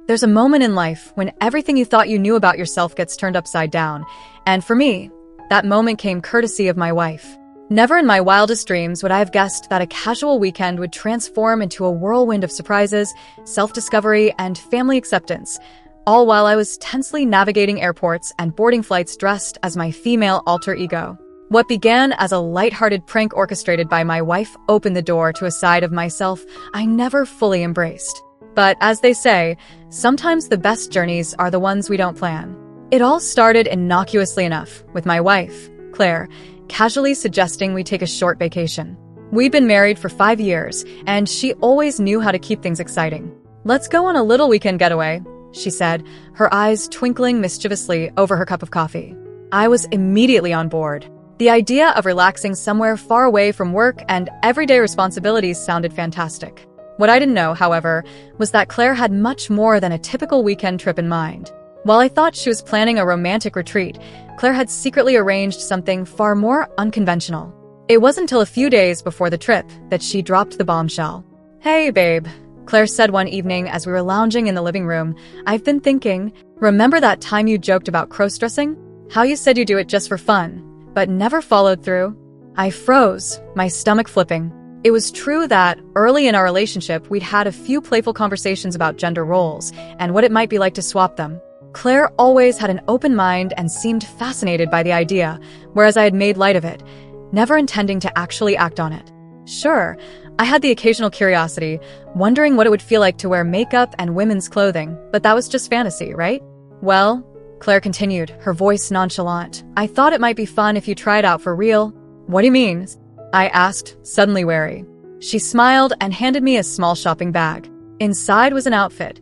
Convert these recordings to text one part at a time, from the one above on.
There's a moment in life when everything you thought you knew about yourself gets turned upside down. And for me, that moment came courtesy of my wife. Never in my wildest dreams would I have guessed that a casual weekend would transform into a whirlwind of surprises, self-discovery, and family acceptance, all while I was tensely navigating airports and boarding flights dressed as my female alter ego. What began as a lighthearted prank orchestrated by my wife opened the door to a side of myself I never fully embraced. But as they say, sometimes the best journeys are the ones we don't plan. It all started innocuously enough, with my wife, Claire, casually suggesting we take a short vacation. We'd been married for 5 years, and she always knew how to keep things exciting. "Let's go on a little weekend getaway," she said, her eyes twinkling mischievously over her cup of coffee. I was immediately on board. The idea of relaxing somewhere far away from work and everyday responsibilities sounded fantastic. What I didn't know, however, was that Claire had much more than a typical weekend trip in mind. While I thought she was planning a romantic retreat, Claire had secretly arranged something far more unconventional. It wasn't until a few days before the trip that she dropped the bombshell. "Hey, babe," Claire said one evening as we were lounging in the living room. "I've been thinking, remember that time you joked about crossdressing? How you said you do it just for fun, but never followed through?" I froze, my stomach flipping. It was true that, early in our relationship, we'd had a few playful conversations about gender roles and what it might be like to swap them. Claire always had an open mind and seemed fascinated by the idea, whereas I had made light of it, never intending to actually act on it. Sure, I had the occasional curiosity, wondering what it would feel like to wear makeup and women's clothing, but that was just fantasy, right? "Well," Claire continued, her voice nonchalant, "I thought it might be fun if you tried out for real." "What do you mean?" I asked, suddenly wary. She smiled and handed me a small shopping bag. Inside was an outfit,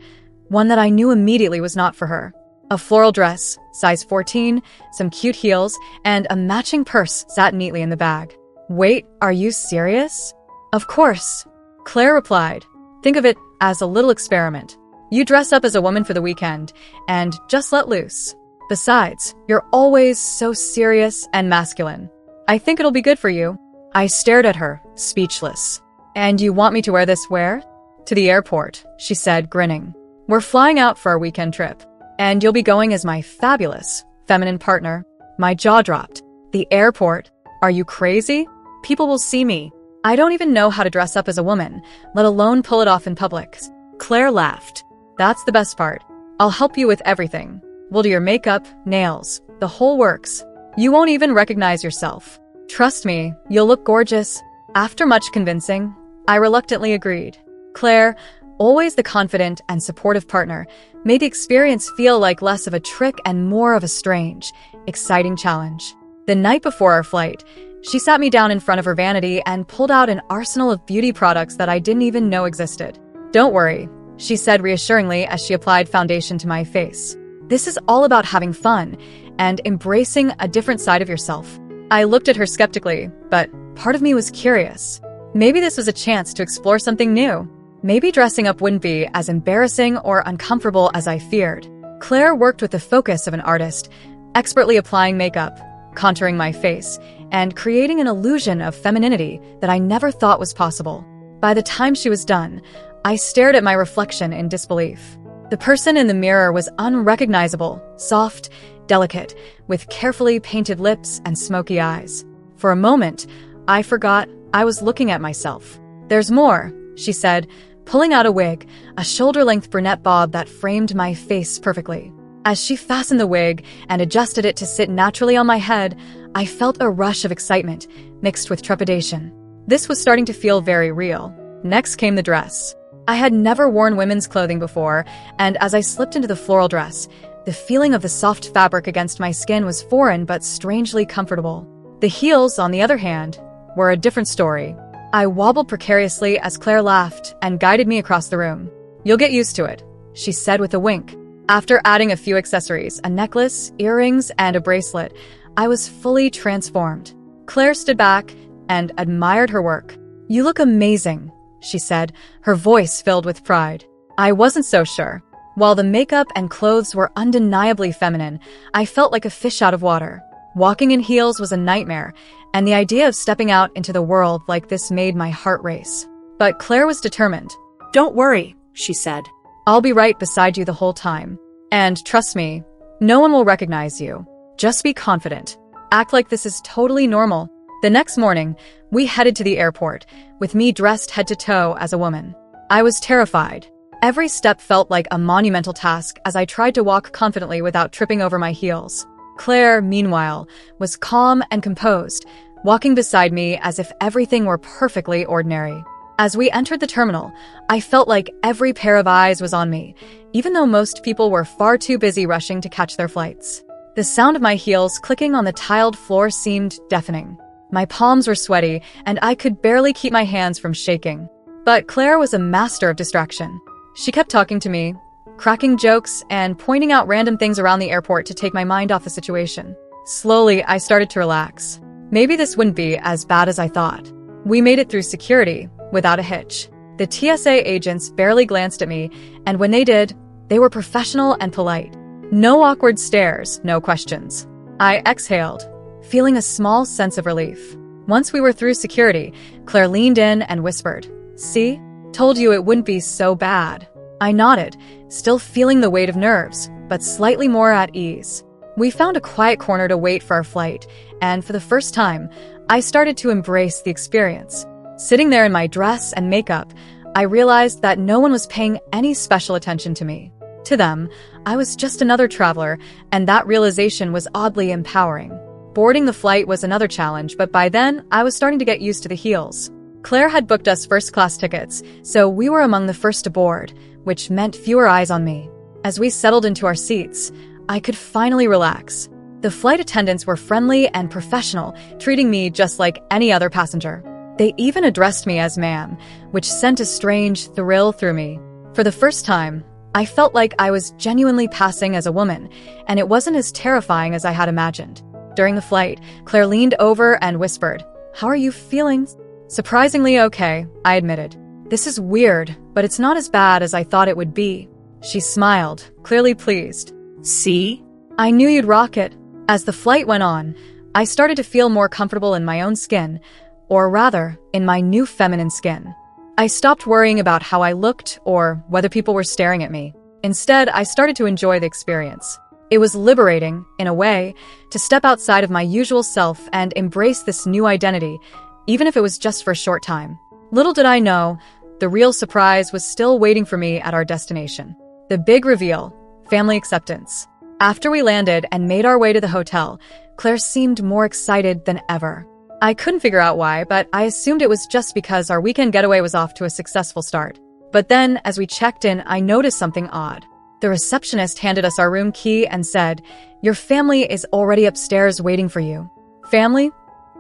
one that I knew immediately was not for her. A floral dress, size 14, some cute heels, and a matching purse sat neatly in the bag. "Wait, are you serious?" "Of course," Claire replied. "Think of it as a little experiment. You dress up as a woman for the weekend, and just let loose. Besides, you're always so serious and masculine. I think it'll be good for you." I stared at her, speechless. "And you want me to wear this where?" "To the airport," she said, grinning. "We're flying out for our weekend trip, and you'll be going as my fabulous, feminine partner." My jaw dropped. "The airport? Are you crazy? People will see me. I don't even know how to dress up as a woman, let alone pull it off in public." Claire laughed. "That's the best part. I'll help you with everything. We'll do your makeup, nails, the whole works. You won't even recognize yourself. Trust me, you'll look gorgeous." After much convincing, I reluctantly agreed. Claire, always the confident and supportive partner, made the experience feel like less of a trick and more of a strange, exciting challenge. The night before our flight, she sat me down in front of her vanity and pulled out an arsenal of beauty products that I didn't even know existed. "Don't worry," she said reassuringly as she applied foundation to my face. "This is all about having fun and embracing a different side of yourself." I looked at her skeptically, but part of me was curious. Maybe this was a chance to explore something new. Maybe dressing up wouldn't be as embarrassing or uncomfortable as I feared. Claire worked with the focus of an artist, expertly applying makeup, contouring my face, and creating an illusion of femininity that I never thought was possible. By the time she was done, I stared at my reflection in disbelief. The person in the mirror was unrecognizable, soft, delicate, with carefully painted lips and smoky eyes. For a moment, I forgot I was looking at myself. "There's more," she said, pulling out a wig, a shoulder-length brunette bob that framed my face perfectly. As she fastened the wig and adjusted it to sit naturally on my head, I felt a rush of excitement, mixed with trepidation. This was starting to feel very real. Next came the dress. I had never worn women's clothing before, and as I slipped into the floral dress, the feeling of the soft fabric against my skin was foreign but strangely comfortable. The heels, on the other hand, were a different story. I wobbled precariously as Claire laughed and guided me across the room. "You'll get used to it," she said with a wink. After adding a few accessories, a necklace, earrings, and a bracelet, I was fully transformed. Claire stood back and admired her work. "You look amazing," she said, her voice filled with pride. I wasn't so sure. While the makeup and clothes were undeniably feminine, I felt like a fish out of water. Walking in heels was a nightmare, and the idea of stepping out into the world like this made my heart race. But Claire was determined. "Don't worry," she said. I'll be right beside you the whole time. And trust me, no one will recognize you. Just be confident. Act like this is totally normal. The next morning, we headed to the airport, with me dressed head to toe as a woman. I was terrified. Every step felt like a monumental task as I tried to walk confidently without tripping over my heels. Claire, meanwhile, was calm and composed, walking beside me as if everything were perfectly ordinary. As we entered the terminal, I felt like every pair of eyes was on me, even though most people were far too busy rushing to catch their flights. The sound of my heels clicking on the tiled floor seemed deafening. My palms were sweaty, and I could barely keep my hands from shaking. But Claire was a master of distraction. She kept talking to me, cracking jokes, and pointing out random things around the airport to take my mind off the situation. Slowly, I started to relax. Maybe this wouldn't be as bad as I thought. We made it through security, without a hitch. The TSA agents barely glanced at me, and when they did, they were professional and polite. No awkward stares, no questions. I exhaled, feeling a small sense of relief. Once we were through security, Claire leaned in and whispered, "See? Told you it wouldn't be so bad." I nodded, still feeling the weight of nerves, but slightly more at ease. We found a quiet corner to wait for our flight, and for the first time, I started to embrace the experience. Sitting there in my dress and makeup, I realized that no one was paying any special attention to me. To them, I was just another traveler, and that realization was oddly empowering. Boarding the flight was another challenge, but by then, I was starting to get used to the heels. Claire had booked us first-class tickets, so we were among the first to board, which meant fewer eyes on me. As we settled into our seats, I could finally relax. The flight attendants were friendly and professional, treating me just like any other passenger. They even addressed me as ma'am, which sent a strange thrill through me. For the first time, I felt like I was genuinely passing as a woman, and it wasn't as terrifying as I had imagined. During the flight, Claire leaned over and whispered, "How are you feeling?" "Surprisingly okay," I admitted. "This is weird, but it's not as bad as I thought it would be." She smiled, clearly pleased. "See? I knew you'd rock it." As the flight went on, I started to feel more comfortable in my own skin, or rather, in my new feminine skin. I stopped worrying about how I looked or whether people were staring at me. Instead, I started to enjoy the experience. It was liberating, in a way, to step outside of my usual self and embrace this new identity, even if it was just for a short time. Little did I know, the real surprise was still waiting for me at our destination. The big reveal, family acceptance. After we landed and made our way to the hotel, Claire seemed more excited than ever. I couldn't figure out why, but I assumed it was just because our weekend getaway was off to a successful start. But then, as we checked in, I noticed something odd. The receptionist handed us our room key and said, "Your family is already upstairs waiting for you." "Family?"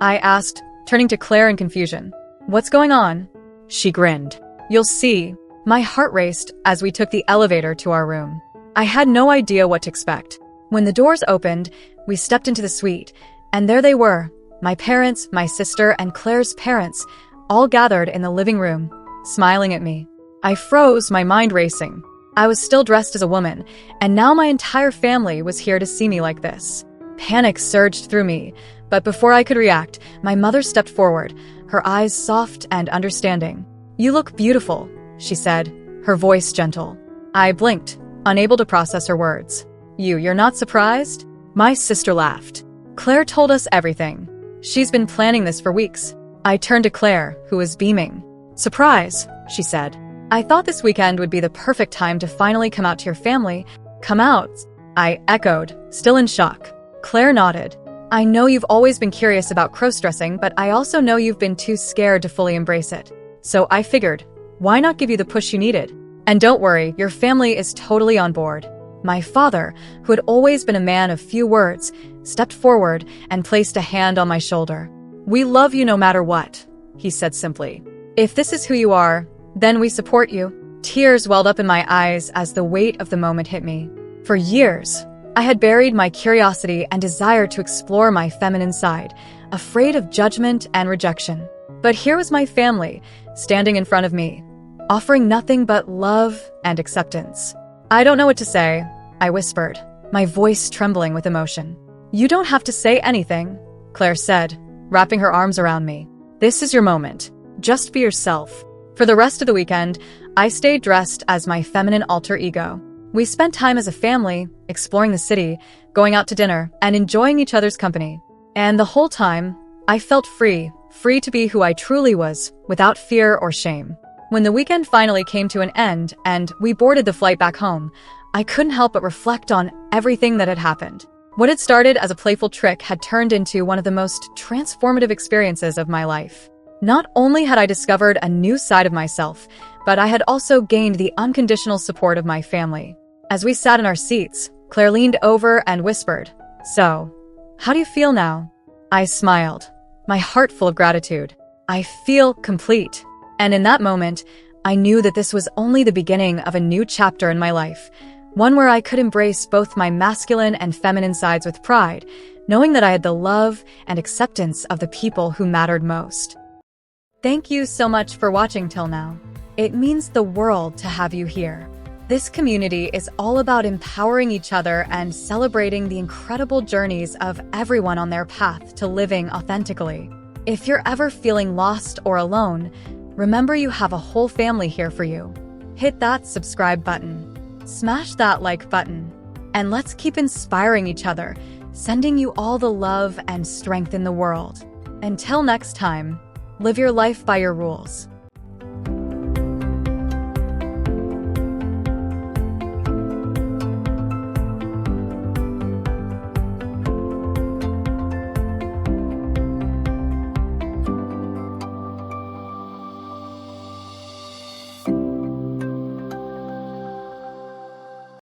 I asked, turning to Claire in confusion. "What's going on?" She grinned. "You'll see." My heart raced as we took the elevator to our room. I had no idea what to expect. When the doors opened, we stepped into the suite, and there they were, my parents, my sister, and Claire's parents, all gathered in the living room, smiling at me. I froze, my mind racing. I was still dressed as a woman, and now my entire family was here to see me like this. Panic surged through me, but before I could react, my mother stepped forward, her eyes soft and understanding. "You look beautiful," she said, her voice gentle. I blinked, unable to process her words. You're not surprised?" My sister laughed. "Claire told us everything. She's been planning this for weeks." I turned to Claire, who was beaming. "Surprise," she said. "I thought this weekend would be the perfect time to finally come out to your family." "Come out?" I echoed, still in shock. Claire nodded. "I know you've always been curious about crossdressing, but I also know you've been too scared to fully embrace it. So I figured, why not give you the push you needed? And don't worry, your family is totally on board." My father, who had always been a man of few words, stepped forward and placed a hand on my shoulder. "We love you no matter what," he said simply. "If this is who you are, then we support you." Tears welled up in my eyes as the weight of the moment hit me. For years, I had buried my curiosity and desire to explore my feminine side, afraid of judgment and rejection. But here was my family, standing in front of me, offering nothing but love and acceptance. "I don't know what to say," I whispered, my voice trembling with emotion. "You don't have to say anything," Claire said, wrapping her arms around me. "This is your moment. Just be yourself." For the rest of the weekend, I stayed dressed as my feminine alter ego. We spent time as a family, exploring the city, going out to dinner, and enjoying each other's company. And the whole time, I felt free to be who I truly was, without fear or shame. When the weekend finally came to an end and we boarded the flight back home, I couldn't help but reflect on everything that had happened. What had started as a playful trick had turned into one of the most transformative experiences of my life. Not only had I discovered a new side of myself, but I had also gained the unconditional support of my family. As we sat in our seats, Claire leaned over and whispered, "So, how do you feel now?" I smiled, my heart full of gratitude. I feel complete. And in that moment, I knew that this was only the beginning of a new chapter in my life, one where I could embrace both my masculine and feminine sides with pride, knowing that I had the love and acceptance of the people who mattered most. Thank you so much for watching till now. It means the world to have you here. This community is all about empowering each other and celebrating the incredible journeys of everyone on their path to living authentically. If you're ever feeling lost or alone, remember you have a whole family here for you. Hit that subscribe button, smash that like button, and let's keep inspiring each other, sending you all the love and strength in the world. Until next time, live your life by your rules.